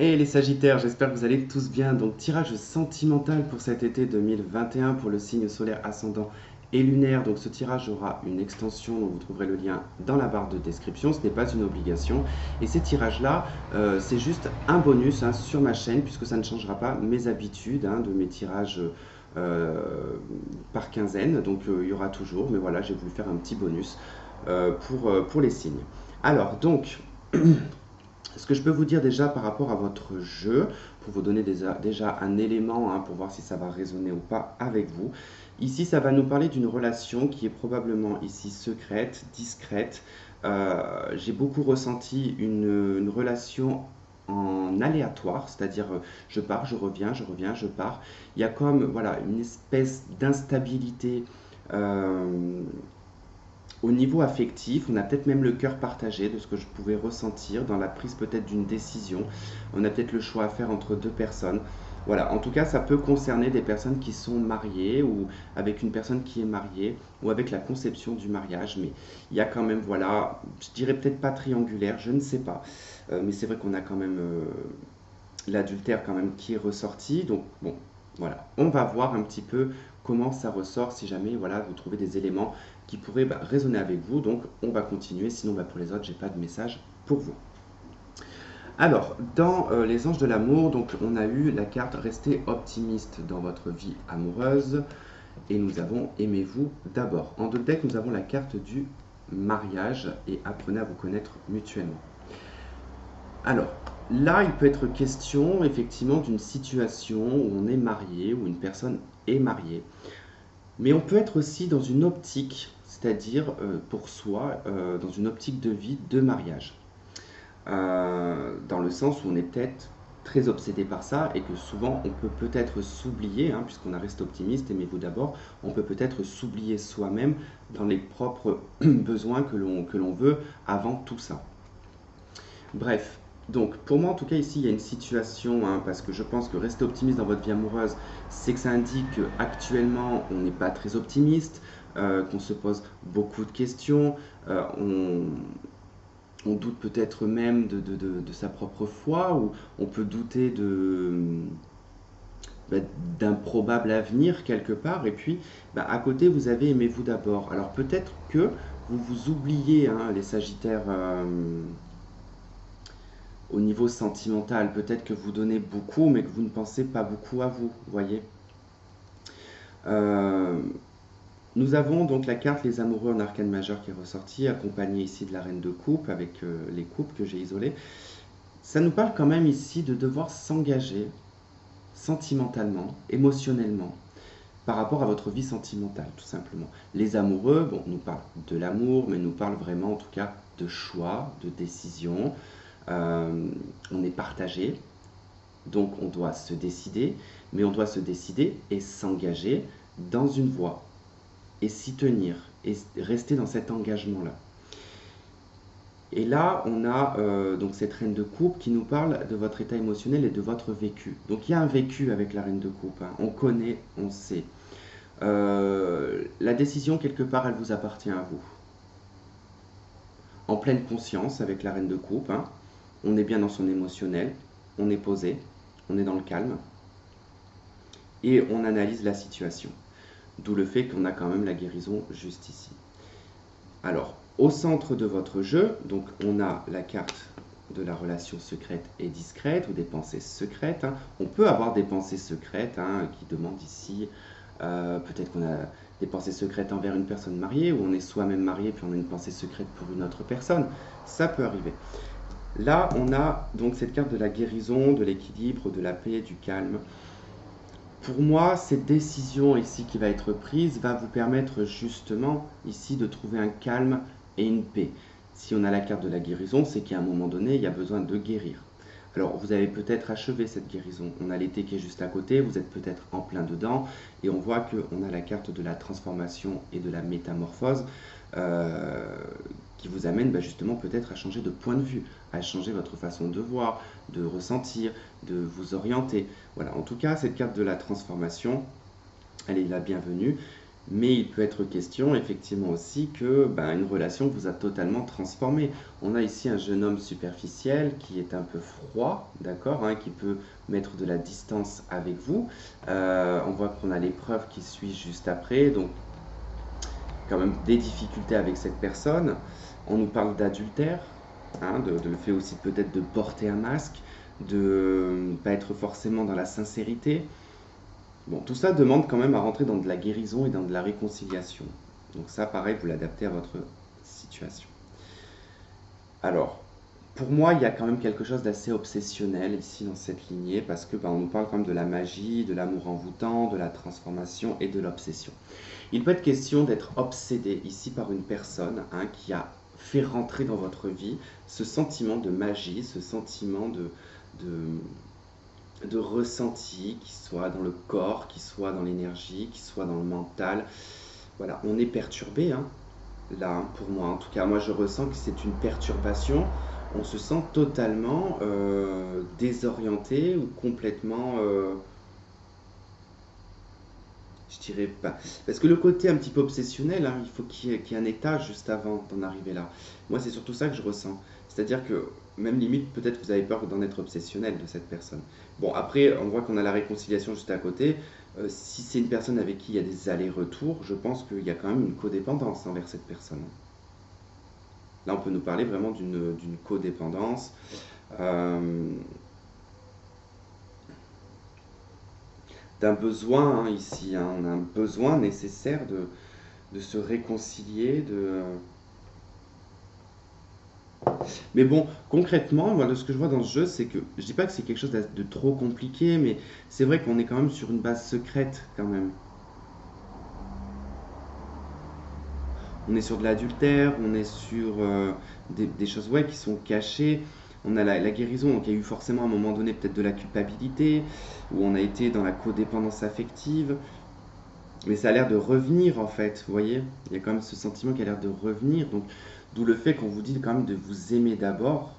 Et les Sagittaires, j'espère que vous allez tous bien. Donc, tirage sentimental pour cet été 2021 pour le signe solaire ascendant et lunaire. Donc, ce tirage aura une extension, donc vous trouverez le lien dans la barre de description. Ce n'est pas une obligation. Et ces tirages-là, c'est juste un bonus hein, sur ma chaîne, puisque ça ne changera pas mes habitudes hein, de mes tirages par quinzaine. Donc, il y aura toujours, mais voilà, j'ai voulu faire un petit bonus pour les signes. Alors, donc. Ce que je peux vous dire déjà par rapport à votre jeu, pour vous donner déjà un élément hein, pour voir si ça va résonner ou pas avec vous. Ici, ça va nous parler d'une relation qui est probablement ici secrète, discrète. J'ai beaucoup ressenti une relation en aléatoire, c'est-à-dire je pars, je reviens, je reviens, je pars. Il y a comme voilà, une espèce d'instabilité au niveau affectif, on a peut-être même le cœur partagé de ce que je pouvais ressentir dans la prise peut-être d'une décision. On a peut-être le choix à faire entre deux personnes. Voilà, en tout cas, ça peut concerner des personnes qui sont mariées ou avec une personne qui est mariée ou avec la conception du mariage. Mais il y a quand même, voilà, je dirais peut-être pas triangulaire, je ne sais pas. Mais c'est vrai qu'on a quand même l'adultère quand même qui est ressorti. Donc bon, voilà, on va voir un petit peu comment ça ressort si jamais voilà, vous trouvez des éléments qui pourraient résonner avec vous. Donc on va continuer, sinon pour les autres, j'ai pas de message pour vous. Alors, dans les anges de l'amour, donc on a eu la carte restez optimiste dans votre vie amoureuse et nous avons aimez-vous d'abord. En deux deck, nous avons la carte du mariage et apprenez à vous connaître mutuellement. Alors, là, il peut être question effectivement d'une situation où on est marié, où une personne est mariée. Mais on peut être aussi dans une optique, c'est-à-dire pour soi, dans une optique de vie de mariage. Dans le sens où on est peut-être très obsédé par ça et que souvent on peut peut-être s'oublier, hein, puisqu'on reste optimiste, aimez-vous d'abord, on peut peut-être s'oublier soi-même dans les propres besoins que l'on veut avant tout ça. Bref, donc pour moi en tout cas ici il y a une situation, hein, parce que je pense que rester optimiste dans votre vie amoureuse, c'est que ça indique qu'actuellement on n'est pas très optimiste, qu'on se pose beaucoup de questions, on doute peut-être même de sa propre foi, ou on peut douter bah, d'un probable avenir quelque part, et puis à côté vous avez aimez-vous d'abord. Alors peut-être que vous vous oubliez, hein, les Sagittaires. Au niveau sentimental, peut-être que vous donnez beaucoup, mais que vous ne pensez pas beaucoup à vous, voyez. Euh, Nous avons donc la carte Les Amoureux en arcane majeur qui est ressortie, accompagnée ici de la Reine de Coupe, avec les coupes que j'ai isolées. Ça nous parle quand même ici de devoir s'engager sentimentalement, émotionnellement, par rapport à votre vie sentimentale, tout simplement. Les amoureux, bon, nous parlent de l'amour, mais nous parlent vraiment, en tout cas, de choix, de décision. On est partagé, donc on doit se décider, mais on doit se décider et s'engager dans une voie, et s'y tenir, et rester dans cet engagement-là. Et là, on a donc cette reine de coupe qui nous parle de votre état émotionnel et de votre vécu. Donc il y a un vécu avec la reine de coupe, hein. On connaît, on sait. La décision, quelque part, elle vous appartient à vous. En pleine conscience avec la reine de coupe, hein. On est bien dans son émotionnel, on est posé, on est dans le calme, et on analyse la situation. D'où le fait qu'on a quand même la guérison juste ici. Alors, au centre de votre jeu, donc on a la carte de la relation secrète et discrète, ou des pensées secrètes, hein. On peut avoir des pensées secrètes, hein, qui demandent ici, peut-être qu'on a des pensées secrètes envers une personne mariée, ou on est soi-même marié, puis on a une pensée secrète pour une autre personne. Ça peut arriver. Là, on a donc cette carte de la guérison, de l'équilibre, de la paix, du calme. Pour moi, cette décision ici qui va être prise va vous permettre justement ici de trouver un calme et une paix. Si on a la carte de la guérison, c'est qu'à un moment donné, il y a besoin de guérir. Alors, vous avez peut-être achevé cette guérison. On a l'été qui est juste à côté, vous êtes peut-être en plein dedans, et on voit qu'on a la carte de la transformation et de la métamorphose euh, qui vous amène justement peut-être à changer de point de vue, à changer votre façon de voir, de ressentir, de vous orienter. Voilà, en tout cas, cette carte de la transformation, elle est la bienvenue. Mais il peut être question effectivement aussi que une relation vous a totalement transformé. On a ici un jeune homme superficiel qui est un peu froid, d'accord, hein, qui peut mettre de la distance avec vous. On voit qu'on a l'épreuve qui suit juste après, donc quand même des difficultés avec cette personne. On nous parle d'adultère, hein, de le fait aussi peut-être de porter un masque, de ne pas être forcément dans la sincérité. Bon, tout ça demande quand même à rentrer dans de la guérison et dans de la réconciliation. Donc ça, pareil, vous l'adaptez à votre situation. Alors, pour moi, il y a quand même quelque chose d'assez obsessionnel ici dans cette lignée, parce que on nous parle quand même de la magie, de l'amour envoûtant, de la transformation et de l'obsession. Il peut être question d'être obsédé ici par une personne, hein, qui a fait rentrer dans votre vie ce sentiment de magie, ce sentiment de ressenti, qui soit dans le corps, qui soit dans l'énergie, qui soit dans le mental. Voilà, on est perturbé, hein, là, hein, pour moi. En tout cas, moi, je ressens que c'est une perturbation. On se sent totalement désorienté ou complètement, je dirais pas. Parce que le côté un petit peu obsessionnel, hein, il faut qu'il y ait un état juste avant d'en arriver là. Moi, c'est surtout ça que je ressens. C'est-à-dire que, même limite, peut-être vous avez peur d'en être obsessionnel de cette personne. Bon, après, on voit qu'on a la réconciliation juste à côté. Si c'est une personne avec qui il y a des allers-retours, je pense qu'il y a quand même une codépendance envers cette personne. Là, on peut nous parler vraiment d'une codépendance. euh, D'un besoin, hein, ici, hein. On a un besoin nécessaire de se réconcilier, Mais bon, concrètement, moi, de ce que je vois dans ce jeu, c'est que je dis pas que c'est quelque chose de trop compliqué, mais c'est vrai qu'on est quand même sur une base secrète quand même. On est sur de l'adultère, on est sur des choses, ouais, qui sont cachées. On a la guérison, donc il y a eu forcément à un moment donné peut-être de la culpabilité, où on a été dans la codépendance affective, mais ça a l'air de revenir en fait, vous voyez? Il y a quand même ce sentiment qui a l'air de revenir, donc d'où le fait qu'on vous dit quand même de vous aimer d'abord.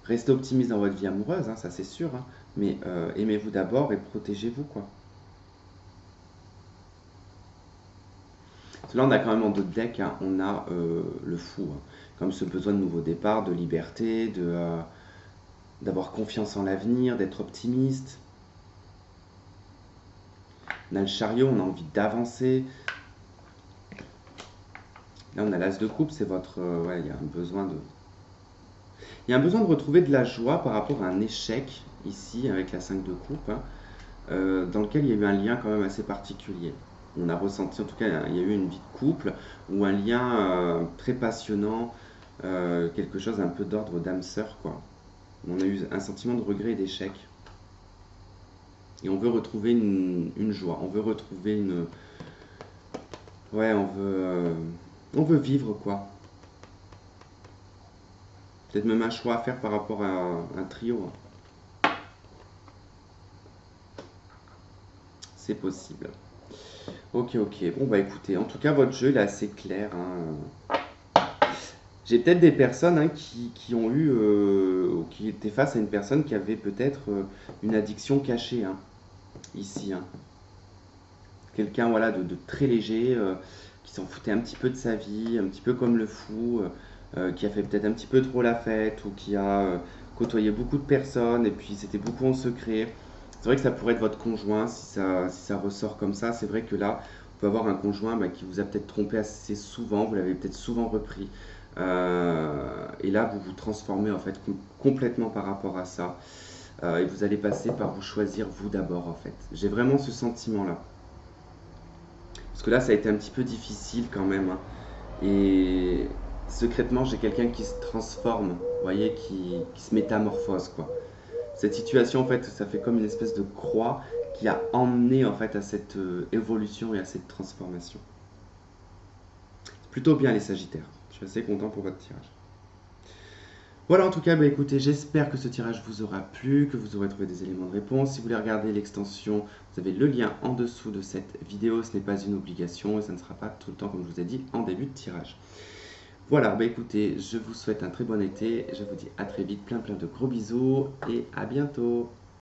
Restez optimiste dans votre vie amoureuse, hein, ça c'est sûr, hein, mais aimez-vous d'abord et protégez-vous, quoi. Parce que là, on a quand même en d'autres decks, hein, on a le fou, hein, comme ce besoin de nouveau départ, de liberté, d'avoir confiance en l'avenir, d'être optimiste. On a le chariot, on a envie d'avancer. Là, on a l'as de coupe, c'est votre... ouais, il y a un besoin de... Il y a un besoin de retrouver de la joie par rapport à un échec, ici, avec la 5 de coupe, hein, dans lequel il y a eu un lien quand même assez particulier. On a ressenti, en tout cas, il y a eu une vie de couple, ou un lien très passionnant, quelque chose un peu d'ordre d'âme sœur, quoi. On a eu un sentiment de regret et d'échec. Et on veut retrouver une joie, on veut retrouver une... Ouais, on veut vivre, quoi. Peut-être même un choix à faire par rapport à un trio, hein. C'est possible. Ok, ok. Bon, bah écoutez, en tout cas, votre jeu, il est assez clair, hein. J'ai peut-être des personnes, hein, qui ont eu, ou qui étaient face à une personne qui avait peut-être une addiction cachée, hein, ici, hein. Quelqu'un, voilà, de très léger, qui s'en foutait un petit peu de sa vie, un petit peu comme le fou, qui a fait peut-être un petit peu trop la fête, ou qui a côtoyé beaucoup de personnes, et puis c'était beaucoup en secret. C'est vrai que ça pourrait être votre conjoint, si ça ressort comme ça. C'est vrai que là, on peut avoir un conjoint, qui vous a peut-être trompé assez souvent, vous l'avez peut-être souvent repris. Et là, vous vous transformez en fait complètement par rapport à ça. Et vous allez passer par vous choisir vous d'abord en fait. J'ai vraiment ce sentiment-là. Parce que là, ça a été un petit peu difficile quand même, hein. Et secrètement, j'ai quelqu'un qui se transforme, vous voyez, qui se métamorphose, quoi. Cette situation, en fait, ça fait comme une espèce de croix qui a emmené, en fait, à cette évolution et à cette transformation. Plutôt bien, les Sagittaires. Je suis assez content pour votre tirage. Voilà, en tout cas, écoutez, j'espère que ce tirage vous aura plu, que vous aurez trouvé des éléments de réponse. Si vous voulez regarder l'extension, vous avez le lien en dessous de cette vidéo. Ce n'est pas une obligation et ça ne sera pas tout le temps, comme je vous ai dit, en début de tirage. Voilà, écoutez, je vous souhaite un très bon été. Je vous dis à très vite, plein de gros bisous et à bientôt.